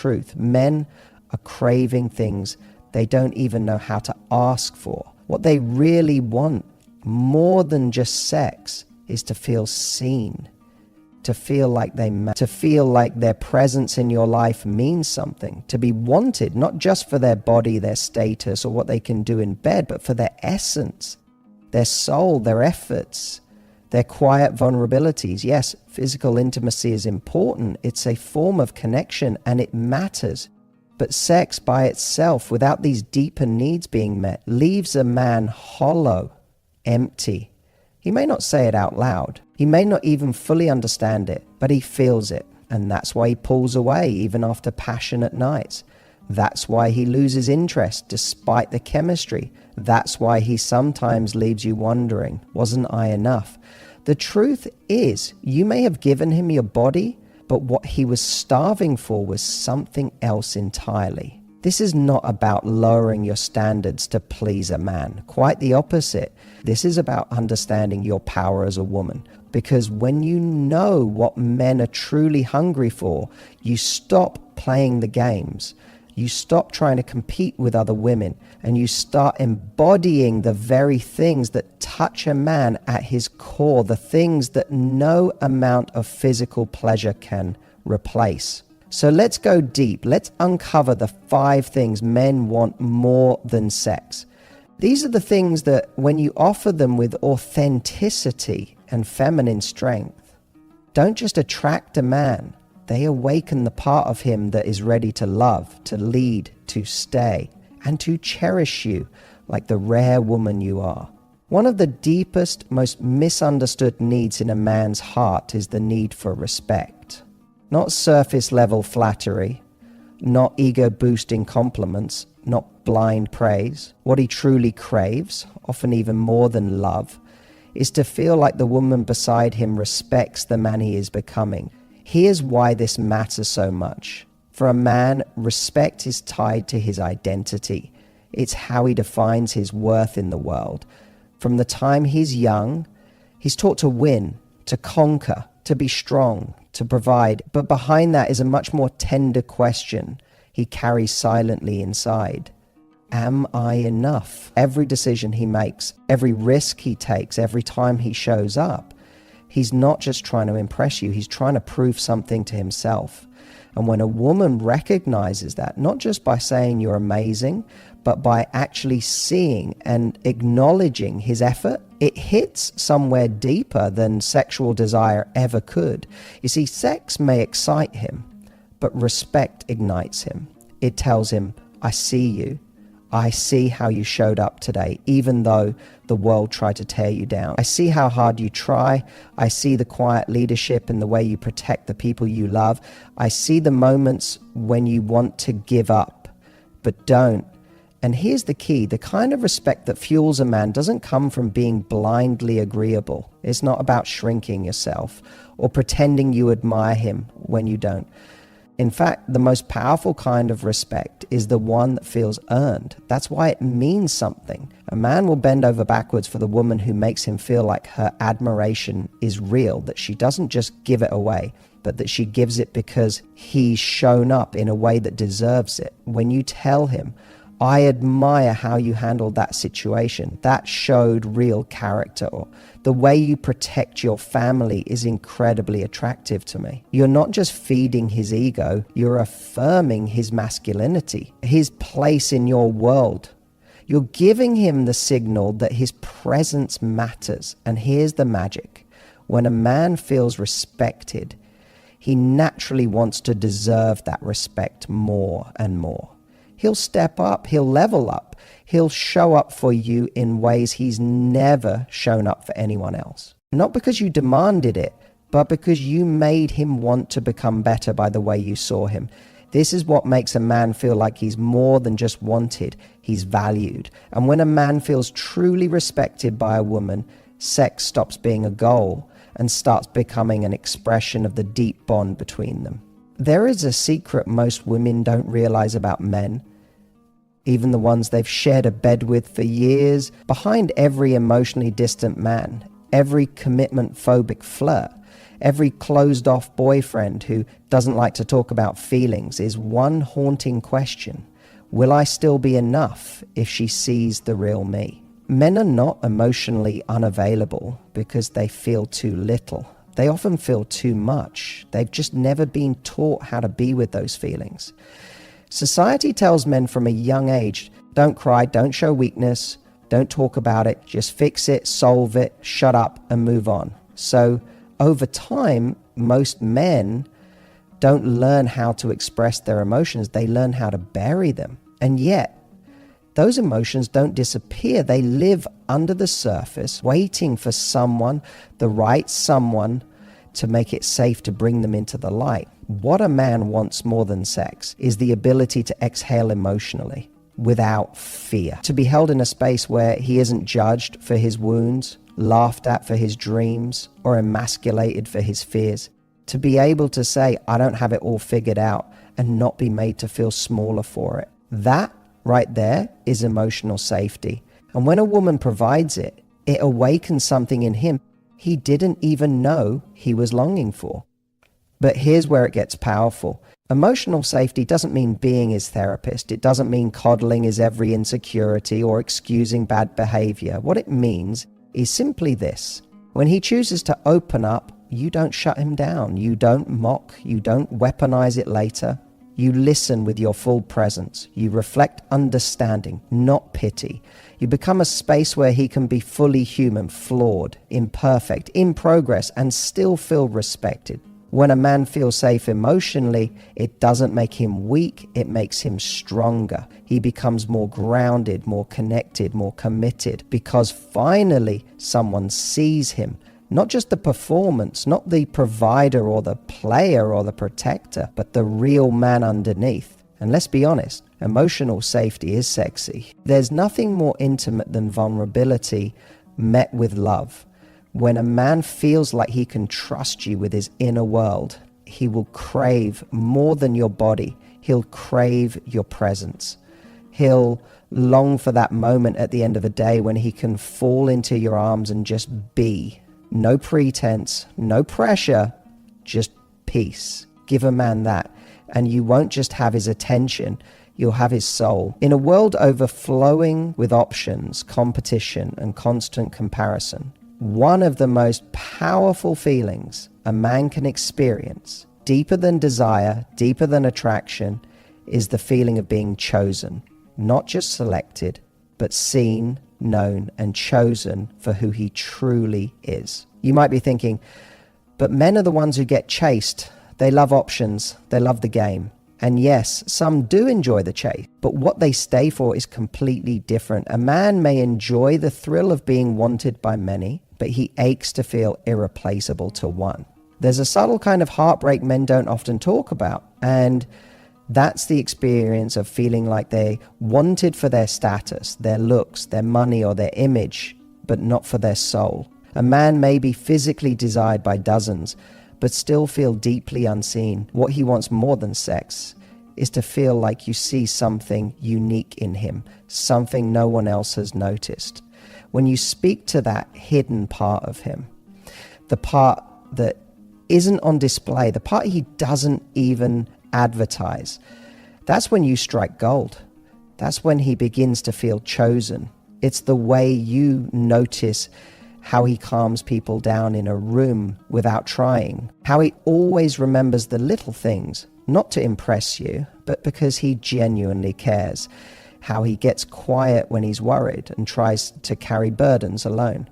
truth. Men are craving things they don't even know how to ask for. What they really want, more than just sex, is to feel seen, to feel like they matter, to feel like their presence in your life means something, to be wanted, not just for their body, their status, or what they can do in bed, but for their essence, their soul, their efforts, their quiet vulnerabilities. Yes, physical intimacy is important. It's a form of connection and it matters. But sex by itself, without these deeper needs being met, leaves a man hollow, empty. He may not say it out loud. He may not even fully understand it, but he feels it. And that's why he pulls away even after passionate nights. That's why he loses interest despite the chemistry. That's why he sometimes leaves you wondering, wasn't I enough? The truth is, you may have given him your body, but what he was starving for was something else entirely. This is not about lowering your standards to please a man. Quite the opposite. This is about understanding your power as a woman. Because when you know what men are truly hungry for, you stop playing the games. You stop trying to compete with other women, and you start embodying the very things that touch a man at his core, the things that no amount of physical pleasure can replace. So let's go deep. Let's uncover the 5 things men want more than sex. These are the things that when you offer them with authenticity and feminine strength, don't just attract a man. They awaken the part of him that is ready to love, to lead, to stay, and to cherish you like the rare woman you are. One of the deepest, most misunderstood needs in a man's heart is the need for respect. Not surface-level flattery, not ego-boosting compliments, not blind praise. What he truly craves, often even more than love, is to feel like the woman beside him respects the man he is becoming. Here's why this matters so much. For a man, respect is tied to his identity. It's how he defines his worth in the world. From the time he's young, he's taught to win, to conquer, to be strong, to provide. But behind that is a much more tender question he carries silently inside. Am I enough? Every decision he makes, every risk he takes, every time he shows up, he's not just trying to impress you, he's trying to prove something to himself. And when a woman recognizes that, not just by saying you're amazing, but by actually seeing and acknowledging his effort, it hits somewhere deeper than sexual desire ever could. You see, sex may excite him, but respect ignites him. It tells him, I see you. I see how you showed up today, even though the world tried to tear you down. I see how hard you try. I see the quiet leadership and the way you protect the people you love. I see the moments when you want to give up, but don't. And here's the key. The kind of respect that fuels a man doesn't come from being blindly agreeable. It's not about shrinking yourself or pretending you admire him when you don't. In fact, the most powerful kind of respect is the one that feels earned. That's why it means something. A man will bend over backwards for the woman who makes him feel like her admiration is real, that she doesn't just give it away, but that she gives it because he's shown up in a way that deserves it. When you tell him, I admire how you handled that situation, that showed real character, or the way you protect your family is incredibly attractive to me. You're not just feeding his ego, you're affirming his masculinity, his place in your world. You're giving him the signal that his presence matters. And here's the magic. When a man feels respected, he naturally wants to deserve that respect more and more. He'll step up, he'll level up, he'll show up for you in ways he's never shown up for anyone else. Not because you demanded it, but because you made him want to become better by the way you saw him. This is what makes a man feel like he's more than just wanted, he's valued. And when a man feels truly respected by a woman, sex stops being a goal and starts becoming an expression of the deep bond between them. There is a secret most women don't realize about men, even the ones they've shared a bed with for years. Behind every emotionally distant man, every commitment-phobic flirt, Every closed-off boyfriend who doesn't like to talk about feelings is one haunting question. Will I still be enough if she sees the real me? Men are not emotionally unavailable because they feel too little. They often feel too much. They've just never been taught how to be with those feelings. Society tells men from a young age, don't cry, don't show weakness, don't talk about it, just fix it, solve it, shut up and move on. So over time, most men don't learn how to express their emotions. They learn how to bury them. And yet, those emotions don't disappear. They live under the surface, waiting for someone, the right someone, to make it safe to bring them into the light. What a man wants more than sex is the ability to exhale emotionally without fear, to be held in a space where he isn't judged for his wounds, laughed at for his dreams, or emasculated for his fears. To be able to say, I don't have it all figured out, and not be made to feel smaller for it. That right there is emotional safety. And when a woman provides it, it awakens something in him he didn't even know he was longing for. But here's where it gets powerful. Emotional safety doesn't mean being his therapist. It doesn't mean coddling his every insecurity or excusing bad behavior. What it means is simply this. When he chooses to open up, you don't shut him down. You don't mock. You don't weaponize it later. You listen with your full presence. You reflect understanding, not pity. You become a space where he can be fully human, flawed, imperfect, in progress, and still feel respected. When a man feels safe emotionally, it doesn't make him weak, it makes him stronger. He becomes more grounded, more connected, more committed, because finally someone sees him. Not just the performance, not the provider or the player or the protector, but the real man underneath. And let's be honest, emotional safety is sexy. There's nothing more intimate than vulnerability met with love. When a man feels like he can trust you with his inner world, he will crave more than your body. He'll crave your presence. He'll long for that moment at the end of the day when he can fall into your arms and just be. No pretense, no pressure, just peace. Give a man that, and you won't just have his attention, you'll have his soul. In a world overflowing with options, competition, and constant comparison, one of the most powerful feelings a man can experience, deeper than desire, deeper than attraction, is the feeling of being chosen. Not just selected, but seen, known, and chosen for who he truly is. You might be thinking, but men are the ones who get chased. They love options. They love the game. And yes, some do enjoy the chase, but what they stay for is completely different. A man may enjoy the thrill of being wanted by many, but he aches to feel irreplaceable to one. There's a subtle kind of heartbreak men don't often talk about, and that's the experience of feeling like they wanted for their status, their looks, their money, or their image, but not for their soul. A man may be physically desired by dozens, but still feel deeply unseen. What he wants more than sex is to feel like you see something unique in him, something no one else has noticed. When you speak to that hidden part of him, the part that isn't on display, the part he doesn't even advertise, that's when you strike gold. That's when he begins to feel chosen. It's the way you notice how he calms people down in a room without trying, how he always remembers the little things, not to impress you, but because he genuinely cares, how he gets quiet when he's worried and tries to carry burdens alone.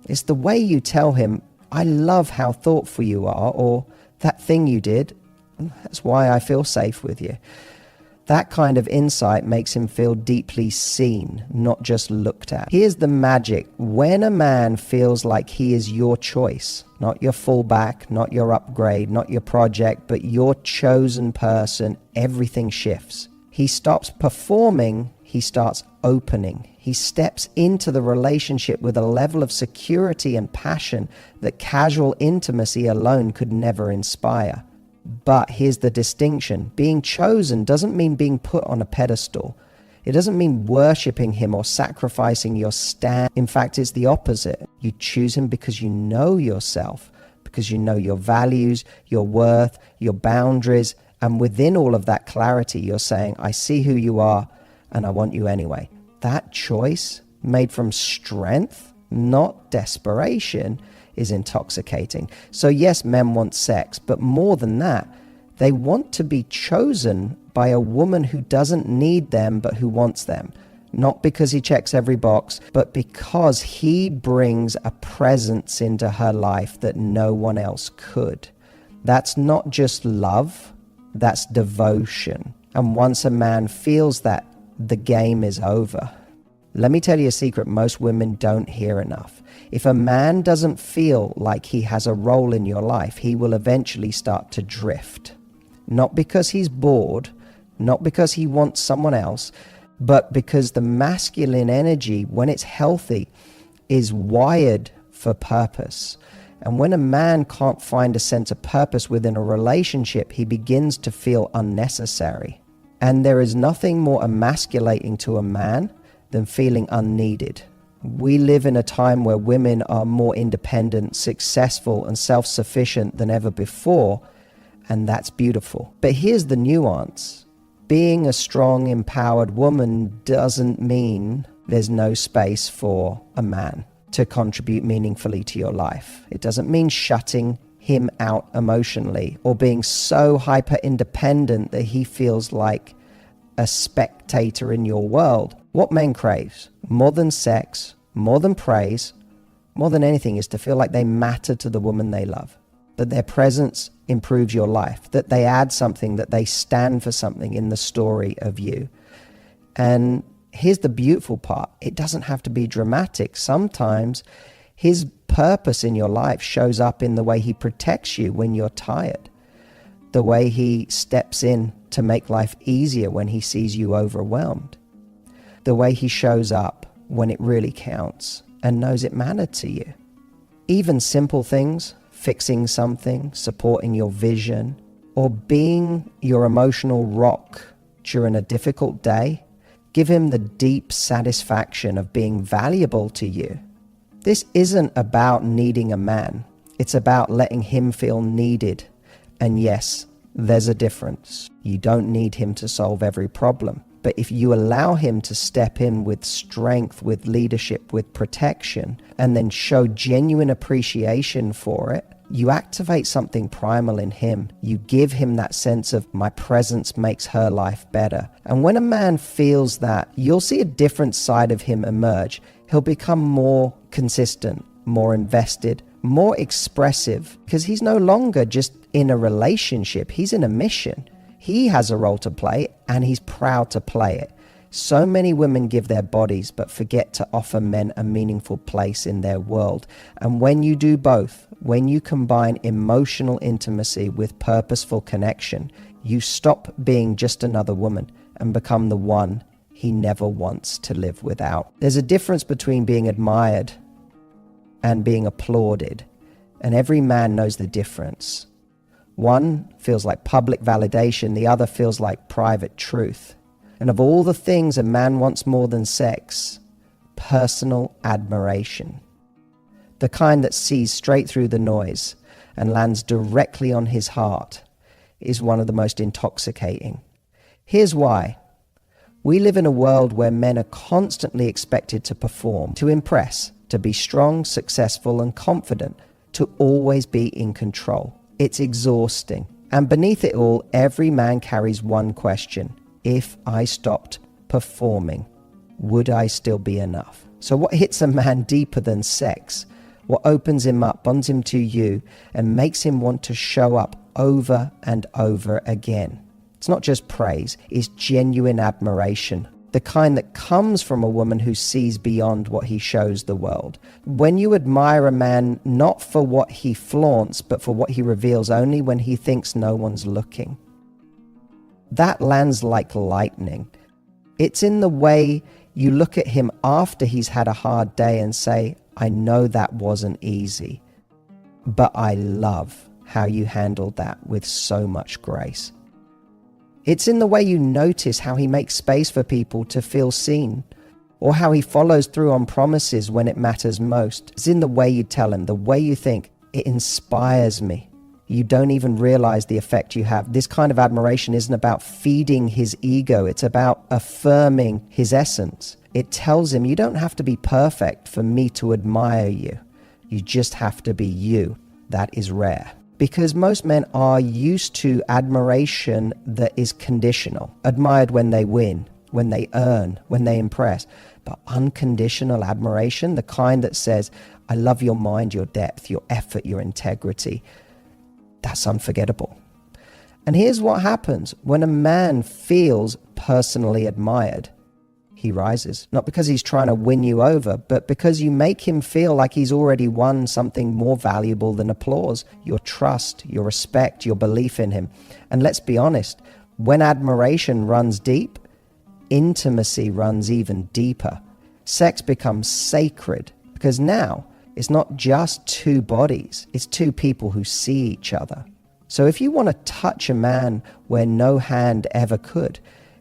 It's the way you tell him, I love how thoughtful you are, or that thing you did, that's why I feel safe with you. That kind of insight makes him feel deeply seen, not just looked at. Here's the magic. When a man feels like he is your choice, not your fallback, not your upgrade, not your project, but your chosen person, everything shifts. He stops performing, he starts opening. He steps into the relationship with a level of security and passion that casual intimacy alone could never inspire. But here's the distinction. Being chosen doesn't mean being put on a pedestal. It doesn't mean worshipping him or sacrificing your stand. In fact, it's the opposite. You choose him because you know yourself, because you know your values, your worth, your boundaries. And within all of that clarity, you're saying, I see who you are and I want you anyway. That choice, made from strength, not desperation, is intoxicating. So yes, men want sex, but more than that, they want to be chosen by a woman who doesn't need them, but who wants them. Not because he checks every box, but because he brings a presence into her life that no one else could. That's not just love, that's devotion. And once a man feels that, the game is over. Let me tell you a secret most women don't hear enough. If a man doesn't feel like he has a role in your life, he will eventually start to drift. Not because he's bored, not because he wants someone else, but because the masculine energy, when it's healthy, is wired for purpose. And when a man can't find a sense of purpose within a relationship, he begins to feel unnecessary. And there is nothing more emasculating to a man than feeling unneeded. We live in a time where women are more independent, successful, and self-sufficient than ever before, and that's beautiful. But here's the nuance. Being a strong, empowered woman doesn't mean there's no space for a man to contribute meaningfully to your life. It doesn't mean shutting him out emotionally or being so hyper-independent that he feels like a spectator in your world. What men crave, more than sex, more than praise, more than anything, is to feel like they matter to the woman they love, that their presence improves your life, that they add something, that they stand for something in the story of you. And here's the beautiful part. It doesn't have to be dramatic. Sometimes his purpose in your life shows up in the way he protects you when you're tired, the way he steps in to make life easier when he sees you overwhelmed, the way he shows up when it really counts and knows it mattered to you. Even simple things, fixing something, supporting your vision, or being your emotional rock during a difficult day, give him the deep satisfaction of being valuable to you. This isn't about needing a man. It's about letting him feel needed. And yes, there's a difference. You don't need him to solve every problem. But if you allow him to step in with strength, with leadership, with protection, and then show genuine appreciation for it, you activate something primal in him. You give him that sense of, my presence makes her life better. And when a man feels that, you'll see a different side of him emerge. He'll become more consistent, more invested, more expressive, because he's no longer just in a relationship. He's in a mission. He has a role to play, and he's proud to play it. So many women give their bodies, but forget to offer men a meaningful place in their world. And when you do both, when you combine emotional intimacy with purposeful connection, you stop being just another woman and become the one he never wants to live without. There's a difference between being admired and being applauded, and every man knows the difference. One feels like public validation, the other feels like private truth. And of all the things a man wants more than sex, personal admiration, the kind that sees straight through the noise and lands directly on his heart, is one of the most intoxicating. Here's why. We live in a world where men are constantly expected to perform, to impress, to be strong, successful, and confident, to always be in control. It's exhausting. And beneath it all, every man carries one question. If I stopped performing, would I still be enough? So what hits a man deeper than sex? What opens him up, bonds him to you, and makes him want to show up over and over again? It's not just praise, it's genuine admiration. The kind that comes from a woman who sees beyond what he shows the world. When you admire a man not for what he flaunts, but for what he reveals only when he thinks no one's looking, that lands like lightning. It's in the way you look at him after he's had a hard day and say, I know that wasn't easy, but I love how you handled that with so much grace. It's in the way you notice how he makes space for people to feel seen, or how he follows through on promises when it matters most. It's in the way you tell him, the way you think, It inspires me. You don't even realize the effect you have. This kind of admiration isn't about feeding his ego. It's about affirming his essence. It tells him, you don't have to be perfect for me to admire you. You just have to be you. That is rare. Because most men are used to admiration that is conditional. Admired when they win, when they earn, when they impress. But unconditional admiration, the kind that says, I love your mind, your depth, your effort, your integrity, that's unforgettable. And here's what happens when a man feels personally admired. He rises, not because he's trying to win you over, but because you make him feel like he's already won something more valuable than applause, your trust, your respect, your belief in him. And let's be honest, when admiration runs deep, intimacy runs even deeper. Sex becomes sacred because now it's not just two bodies, it's two people who see each other. So if you want to touch a man where no hand ever could,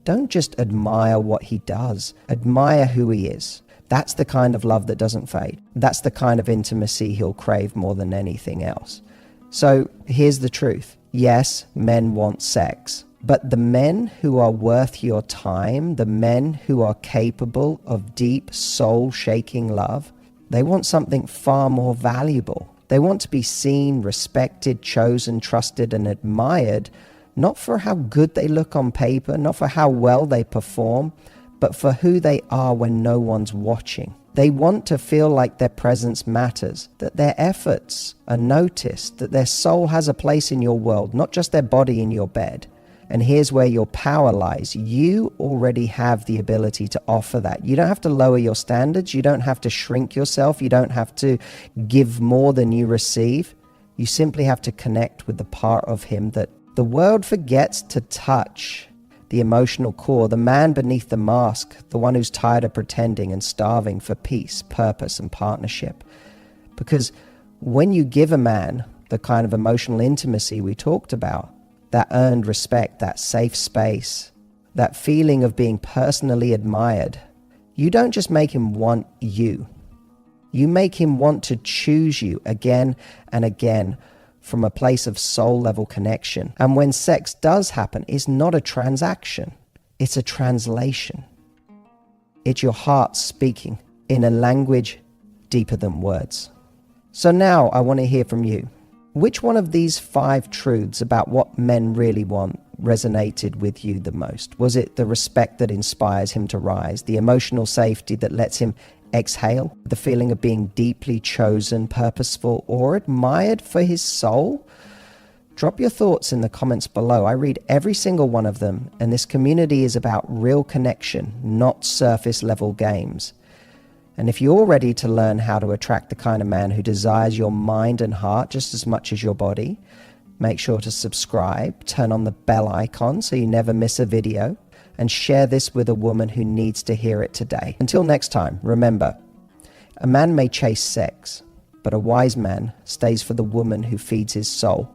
don't just admire what he does, admire who he is. That's the kind of love that doesn't fade. That's the kind of intimacy he'll crave more than anything else. So here's the truth. Yes, men want sex, but the men who are worth your time, the men who are capable of deep, soul-shaking love, they want something far more valuable. They want to be seen, respected, chosen, trusted, and admired, not for how good they look on paper, not for how well they perform, but for who they are when no one's watching. They want to feel like their presence matters, that their efforts are noticed, that their soul has a place in your world, not just their body in your bed. And here's where your power lies. You already have the ability to offer that. You don't have to lower your standards. You don't have to shrink yourself. You don't have to give more than you receive. You simply have to connect with the part of him that the world forgets to touch, the emotional core, the man beneath the mask, the one who's tired of pretending and starving for peace, purpose, and partnership. Because when you give a man the kind of emotional intimacy we talked about, that earned respect, that safe space, that feeling of being personally admired, you don't just make him want you. You make him want to choose you again and again from a place of soul-level connection. And when sex does happen, it's not a transaction. It's a translation. It's your heart speaking in a language deeper than words. So now I want to hear from you. Which one of these 5 truths about what men really want resonated with you the most? Was it the respect that inspires him to rise, the emotional safety that lets him exhale, the feeling of being deeply chosen, purposeful, or admired for his soul? Drop your thoughts in the comments below. I read every single one of them, and this community is about real connection, not surface level games. And if you're ready to learn how to attract the kind of man who desires your mind and heart just as much as your body, make sure to subscribe, turn on the bell icon so you never miss a video, and share this with a woman who needs to hear it today. Until next time, remember, a man may chase sex, but a wise man stays for the woman who feeds his soul.